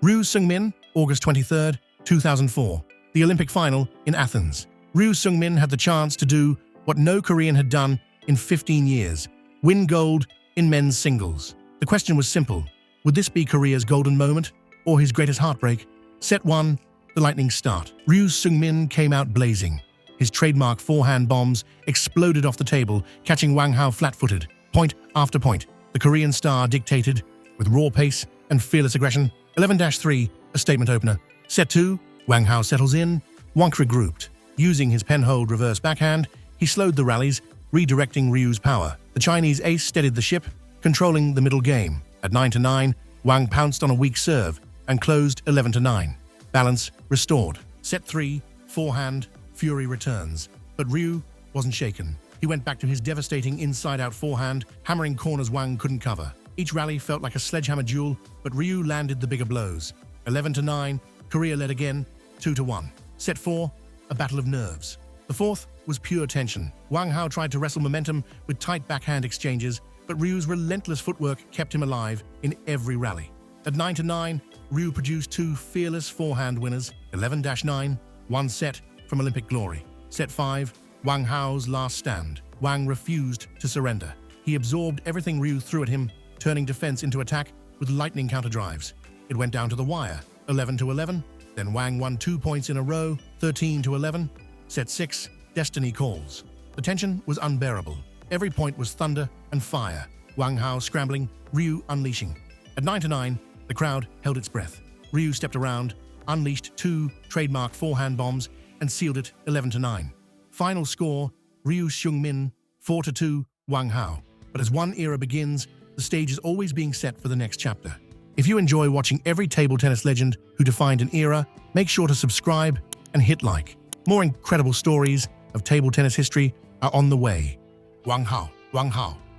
Ryu Seung-Min, August 23, 2004. The Olympic final in Athens. Ryu Seung-Min had the chance to do what no Korean had done in 15 years, win gold in men's singles. The question was simple. Would this be Korea's golden moment or his greatest heartbreak? Set 1, the lightning start. Ryu Seung-Min came out blazing. His trademark forehand bombs exploded off the table, catching Wang Hao flat-footed. Point after point, the Korean star dictated with raw pace and fearless aggression. 11-3, a statement opener. Set 2, Wang Hao settles in. Wang regrouped. Using his pen-hold reverse backhand, he slowed the rallies, redirecting Ryu's power. The Chinese ace steadied the ship, controlling the middle game. At 9-9, Wang pounced on a weak serve and closed 11-9. Balance restored. Set 3, forehand, fury returns. But Ryu wasn't shaken. He went back to his devastating inside-out forehand, hammering corners Wang couldn't cover. Each rally felt like a sledgehammer duel, but Ryu landed the bigger blows. 11-9, Korea led again, 2-1. Set 4, a battle of nerves. The fourth was pure tension. Wang Hao tried to wrestle momentum with tight backhand exchanges, but Ryu's relentless footwork kept him alive in every rally. At 9-9, Ryu produced two fearless forehand winners. 11-9, one set from Olympic glory. Set 5, Wang Hao's last stand. Wang refused to surrender. He absorbed everything Ryu threw at him, turning defense into attack with lightning counter-drives. It went down to the wire, 11-11. Then Wang won 2 points in a row, 13-11. Set 6, destiny calls. The tension was unbearable. Every point was thunder and fire. Wang Hao scrambling, Ryu unleashing. At 9-9, the crowd held its breath. Ryu stepped around, unleashed 2 trademark forehand bombs, and sealed it 11-9. Final score, Ryu Seung-Min, 4-2, Wang Hao. But as one era begins, the stage is always being set for the next chapter. If you enjoy watching every table tennis legend who defined an era, make sure to subscribe and hit like. More incredible stories of table tennis history are on the way. Wang Hao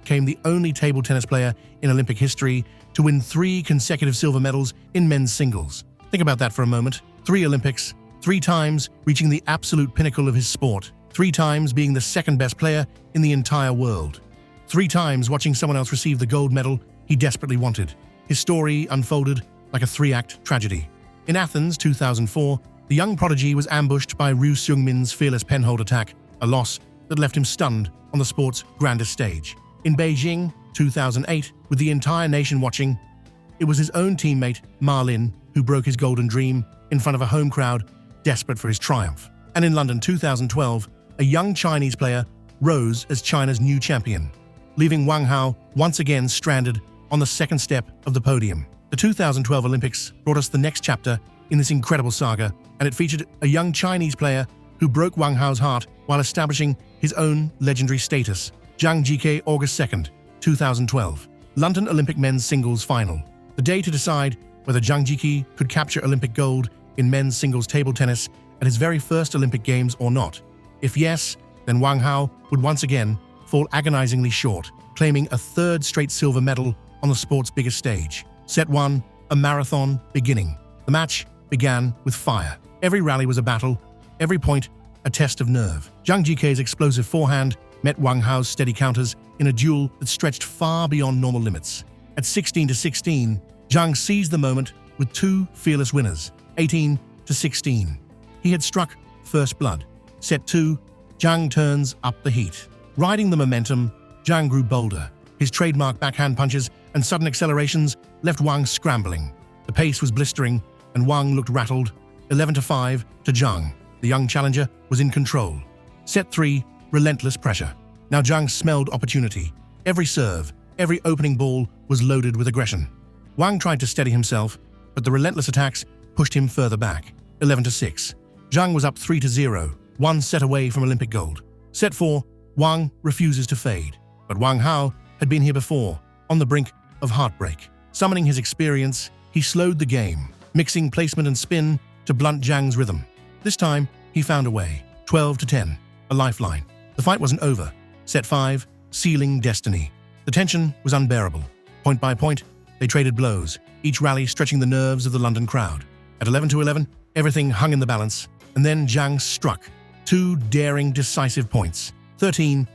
became the only table tennis player in Olympic history to win 3 consecutive silver medals in men's singles. Think about that for a moment. 3 Olympics, 3 times reaching the absolute pinnacle of his sport, 3 times being the second best player in the entire world, 3 times watching someone else receive the gold medal he desperately wanted. His story unfolded like a 3-act tragedy. In Athens 2004, the young prodigy was ambushed by Ryu Seung-Min's fearless penhold attack, a loss that left him stunned on the sport's grandest stage. In Beijing 2008, with the entire nation watching, it was his own teammate, Ma Lin, who broke his golden dream in front of a home crowd desperate for his triumph. And in London 2012, a young Chinese player rose as China's new champion, leaving Wang Hao once again stranded on the second step of the podium. The 2012 Olympics brought us the next chapter in this incredible saga, and it featured a young Chinese player who broke Wang Hao's heart while establishing his own legendary status. Zhang Jike, August 2, 2012. London Olympic men's singles final. The day to decide whether Zhang Jike could capture Olympic gold in men's singles table tennis at his very first Olympic Games or not. If yes, then Wang Hao would once again fall agonizingly short, claiming a 3rd straight silver medal on the sport's biggest stage. Set 1, a marathon beginning. The match began with fire. Every rally was a battle, every point a test of nerve. Zhang Jike's explosive forehand met Wang Hao's steady counters in a duel that stretched far beyond normal limits. At 16-16, Zhang seized the moment with 2 fearless winners, 18-16. He had struck first blood. Set 2, Zhang turns up the heat. Riding the momentum, Zhang grew bolder. His trademark backhand punches and sudden accelerations left Wang scrambling. The pace was blistering, and Wang looked rattled. 11-5 to Zhang. The young challenger was in control. Set 3, relentless pressure. Now Zhang smelled opportunity. Every serve, every opening ball was loaded with aggression. Wang tried to steady himself, but the relentless attacks pushed him further back. 11-6. Zhang was up 3-0, 1 set away from Olympic gold. Set 4, Wang refuses to fade. But Wang Hao had been here before, on the brink of heartbreak. Summoning his experience, he slowed the game, mixing placement and spin to blunt Zhang's rhythm. This time, he found a way. 12-10, a lifeline. The fight wasn't over. Set 5, sealing destiny. The tension was unbearable. Point by point, they traded blows, each rally stretching the nerves of the London crowd. At 11-11, everything hung in the balance, and then Zhang struck. 2 daring, decisive points. 13-11.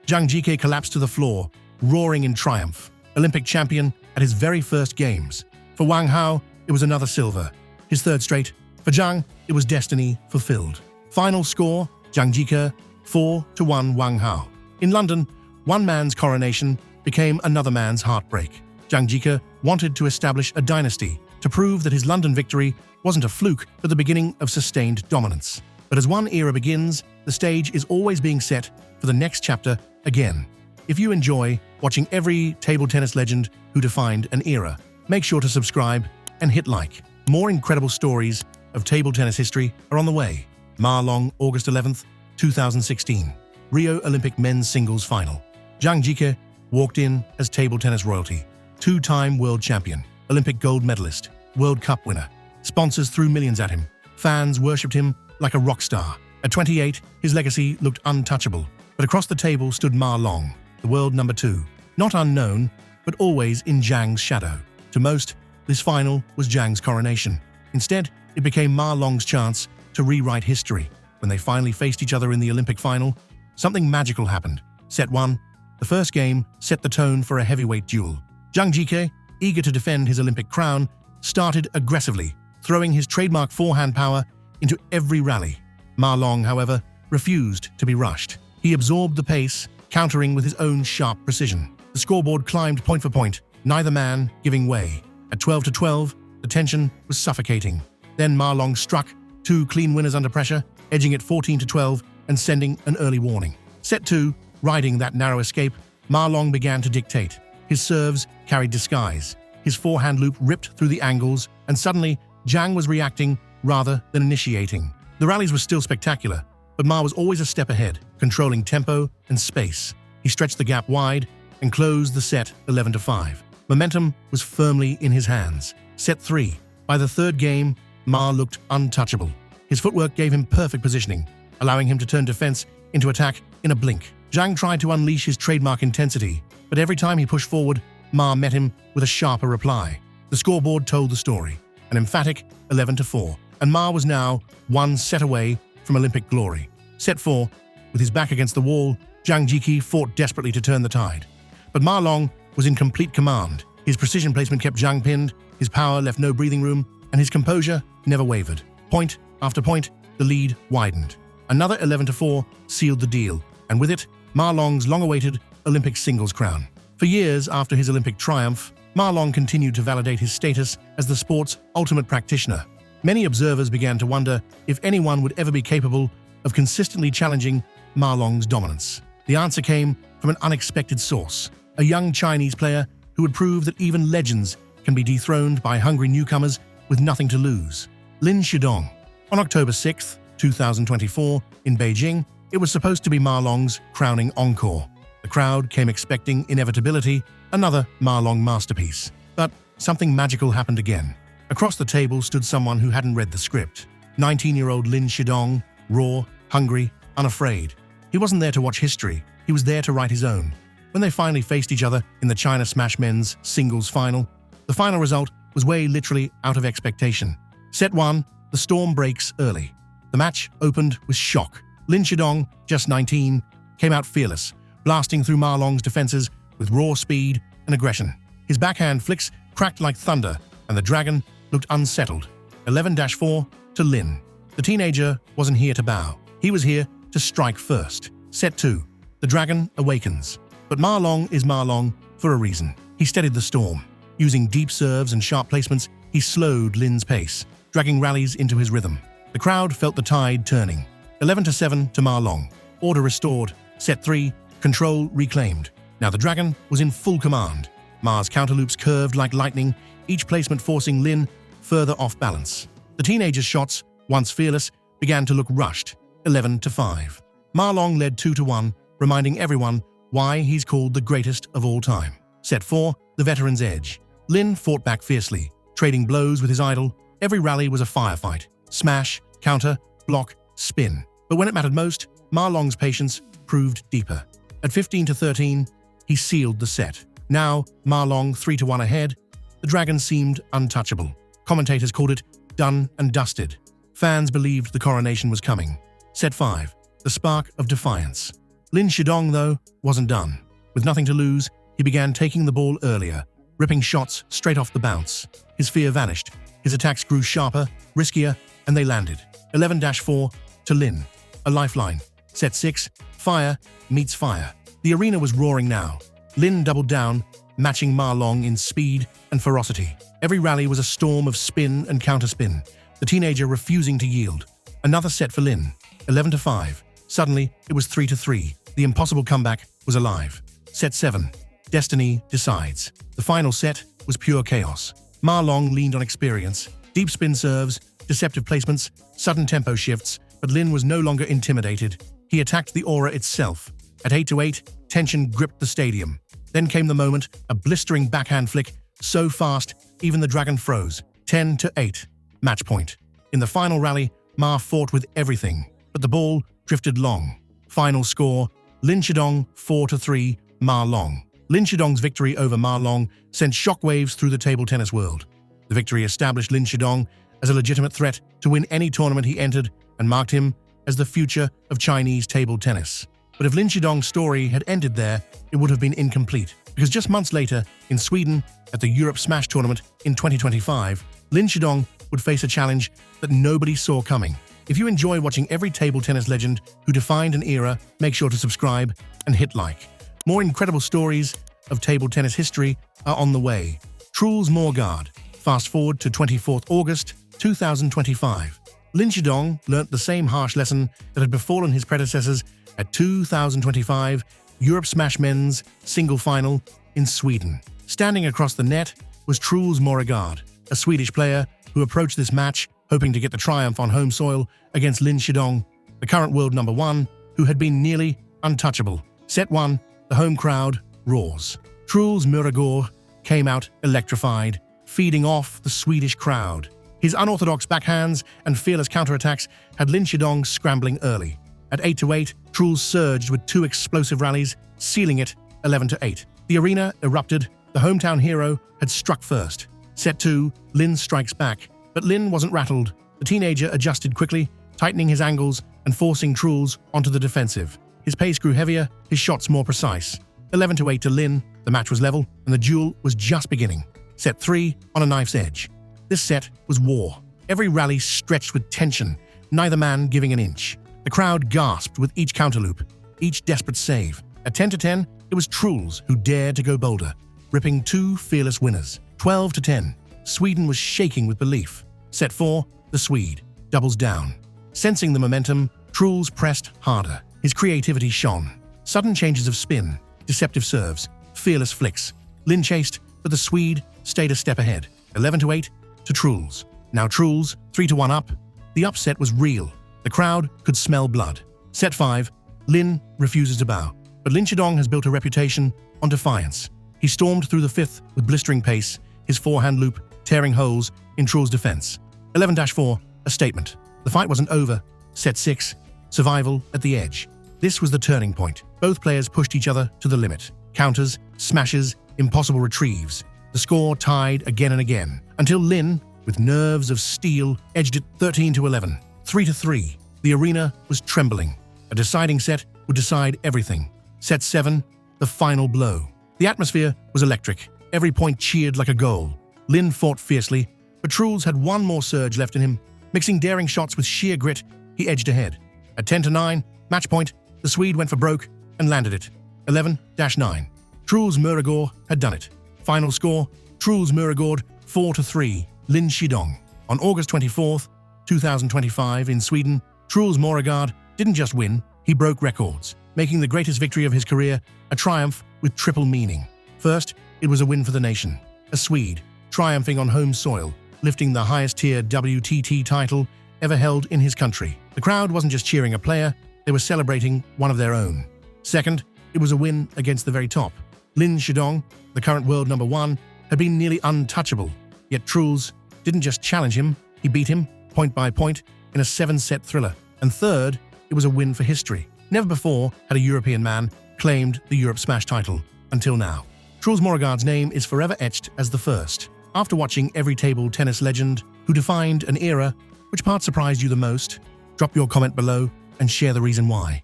Zhang Jike collapsed to the floor, roaring in triumph. Olympic champion at his very first games. For Wang Hao, it was another silver. His third straight. For Zhang, it was destiny fulfilled. Final score, Zhang Jike 4-1 Wang Hao. In London, one man's coronation became another man's heartbreak. Zhang Jike wanted to establish a dynasty to prove that his London victory wasn't a fluke but the beginning of sustained dominance. But as one era begins, the stage is always being set for the next chapter again. If you enjoy watching every table tennis legend who defined an era, make sure to subscribe and hit like. More incredible stories of table tennis history are on the way. Ma Long, August 11th, 2016. Rio Olympic men's singles final. Zhang Jike walked in as table tennis royalty. Two-time world champion, Olympic gold medalist, World Cup winner. Sponsors threw millions at him. Fans worshipped him like a rock star. At 28, his legacy looked untouchable. But across the table stood Ma Long, the world number 2. Not unknown, but always in Zhang's shadow. To most, this final was Zhang's coronation. Instead, it became Ma Long's chance to rewrite history. When they finally faced each other in the Olympic final, something magical happened. Set 1. The first game set the tone for a heavyweight duel. Zhang Jike, eager to defend his Olympic crown, started aggressively, throwing his trademark forehand power into every rally. Ma Long, however, refused to be rushed. He absorbed the pace, countering with his own sharp precision. The scoreboard climbed point for point, neither man giving way. At 12-12, the tension was suffocating. Then Ma Long struck, 2 clean winners under pressure, edging it 14-12 and sending an early warning. Set 2, riding that narrow escape, Ma Long began to dictate. His serves carried disguise. His forehand loop ripped through the angles, and suddenly, Zhang was reacting rather than initiating. The rallies were still spectacular, but Ma was always a step ahead, controlling tempo and space. He stretched the gap wide and closed the set 11-5. Momentum was firmly in his hands. Set 3. By the third game, Ma looked untouchable. His footwork gave him perfect positioning, allowing him to turn defense into attack in a blink. Zhang tried to unleash his trademark intensity, but every time he pushed forward, Ma met him with a sharper reply. The scoreboard told the story, an emphatic 11-4, and Ma was now one set away from Olympic glory. Set 4. With his back against the wall, Zhang Jike fought desperately to turn the tide. But Ma Long was in complete command. His precision placement kept Zhang pinned, his power left no breathing room, and his composure never wavered. Point after point, the lead widened. Another 11-4 sealed the deal, and with it, Ma Long's long-awaited Olympic singles crown. For years after his Olympic triumph, Ma Long continued to validate his status as the sport's ultimate practitioner. Many observers began to wonder if anyone would ever be capable of consistently challenging Ma Long's dominance. The answer came from an unexpected source, a young Chinese player who would prove that even legends can be dethroned by hungry newcomers with nothing to lose. Lin Shidong. On October 6, 2024, in Beijing, it was supposed to be Ma Long's crowning encore. The crowd came expecting inevitability, another Ma Long masterpiece. But something magical happened again. Across the table stood someone who hadn't read the script. 19-year-old Lin Shidong, raw, hungry, unafraid. He wasn't there to watch history, he was there to write his own. When they finally faced each other in the China Smash men's singles final, the final result was way literally out of expectation. Set 1, the storm breaks early. The match opened with shock. Lin Shidong, just 19, came out fearless, blasting through Ma Long's defenses with raw speed and aggression. His backhand flicks cracked like thunder, and the dragon looked unsettled. 11-4 to Lin. The teenager wasn't here to bow. He was here to strike first. Set 2. The dragon awakens. But Ma Long is Ma Long for a reason. He steadied the storm. Using deep serves and sharp placements, he slowed Lin's pace, dragging rallies into his rhythm. The crowd felt the tide turning. 11-7 to Ma Long. Order restored. Set 3. Control reclaimed. Now the dragon was in full command. Ma's counterloops curved like lightning, each placement forcing Lin further off balance. The teenager's shots, once fearless, began to look rushed. 11-5. Ma Long led 2-1, reminding everyone why he's called the greatest of all time. Set 4. The veteran's edge. Lin fought back fiercely, trading blows with his idol. Every rally was a firefight. Smash, counter, block, spin. But when it mattered most, Ma Long's patience proved deeper. At 15-13, he sealed the set. Now, Ma Long 3-1 ahead, the dragon seemed untouchable. Commentators called it done and dusted. Fans believed the coronation was coming. Set 5. The spark of defiance. Lin Shidong, though, wasn't done. With nothing to lose, he began taking the ball earlier, ripping shots straight off the bounce. His fear vanished. His attacks grew sharper, riskier, and they landed. 11-4 to Lin, a lifeline. Set 6, fire meets fire. The arena was roaring now. Lin doubled down, matching Ma Long in speed and ferocity. Every rally was a storm of spin and counterspin, the teenager refusing to yield. Another set for Lin, 11-5. Suddenly, it was 3-3. The impossible comeback was alive. Set 7, destiny decides. The final set was pure chaos. Ma Long leaned on experience, deep spin serves, deceptive placements, sudden tempo shifts, but Lin was no longer intimidated. He attacked the aura itself. At 8-8, tension gripped the stadium. Then came the moment, a blistering backhand flick, so fast, even the dragon froze. 10-8, match point. In the final rally, Ma fought with everything, but the ball drifted long. Final score, Lin Shidong 4-3, Ma Long. Lin Shidong's victory over Ma Long sent shockwaves through the table tennis world. The victory established Lin Shidong as a legitimate threat to win any tournament he entered and marked him as the future of Chinese table tennis. But if Lin Shidong's story had ended there, it would have been incomplete, because just months later, in Sweden, at the Europe Smash Tournament in 2025, Lin Shidong would face a challenge that nobody saw coming. If you enjoy watching every table tennis legend who defined an era, make sure to subscribe and hit like. More incredible stories of table tennis history are on the way. Truls Möregårdh. Fast forward to 24th August 2025. Lin Shidong learnt the same harsh lesson that had befallen his predecessors at 2025 Europe Smash Men's single final in Sweden. Standing across the net was Truls Moregard, a Swedish player who approached this match hoping to get the triumph on home soil against Lin Shidong, the current world number 1, who had been nearly untouchable. Set 1, the home crowd roars. Truls Möregårdh came out electrified, feeding off the Swedish crowd. His unorthodox backhands and fearless counterattacks had Lin Shidong scrambling early. At 8-8, Truls surged with 2 explosive rallies, sealing it 11-8. The arena erupted. The hometown hero had struck first. Set 2, Lin strikes back, but Lin wasn't rattled. The teenager adjusted quickly, tightening his angles and forcing Truls onto the defensive. His pace grew heavier, his shots more precise. 11-8 to Lin, the match was level, and the duel was just beginning. Set 3, on a knife's edge. This set was war. Every rally stretched with tension, neither man giving an inch. The crowd gasped with each counterloop, each desperate save. At 10-10, it was Truls who dared to go bolder, ripping 2 fearless winners. 12-10, Sweden was shaking with belief. Set 4, the Swede doubles down. Sensing the momentum, Truls pressed harder. His creativity shone. Sudden changes of spin, deceptive serves, fearless flicks. Lin chased, but the Swede stayed a step ahead. 11-8 to Truls. Now Truls, 3-1 up. The upset was real. The crowd could smell blood. Set 5, Lin refuses to bow. But Lin Shidong has built a reputation on defiance. He stormed through the 5th with blistering pace, his forehand loop tearing holes in Truls' defense. 11-4, a statement. The fight wasn't over. Set 6, survival at the edge. This was the turning point. Both players pushed each other to the limit. Counters, smashes, impossible retrieves. The score tied again and again, until Lin, with nerves of steel, edged it 13-11. 3-3. The arena was trembling. A deciding set would decide everything. Set 7, the final blow. The atmosphere was electric. Every point cheered like a goal. Lin fought fiercely, but Truls had one more surge left in him. Mixing daring shots with sheer grit, he edged ahead. At 10-9, match point, the Swede went for broke and landed it. 11-9. Truls Möregårdh had done it. Final score, Truls Möregårdh 4-3, Lin Shidong. On August 24th, 2025 in Sweden, Truls Moregard didn't just win, he broke records, making the greatest victory of his career a triumph with triple meaning. First, it was a win for the nation. A Swede, triumphing on home soil, lifting the highest-tier WTT title ever held in his country. The crowd wasn't just cheering a player, they were celebrating one of their own. Second, it was a win against the very top. Lin Shidong, the current world number 1, had been nearly untouchable. Yet Truls didn't just challenge him, he beat him, point by point, in a 7-set thriller. And third, it was a win for history. Never before had a European man claimed the Europe Smash title, until now. Truls Moregard's name is forever etched as the first. After watching every table tennis legend who defined an era, which part surprised you the most? Drop your comment below and share the reason why.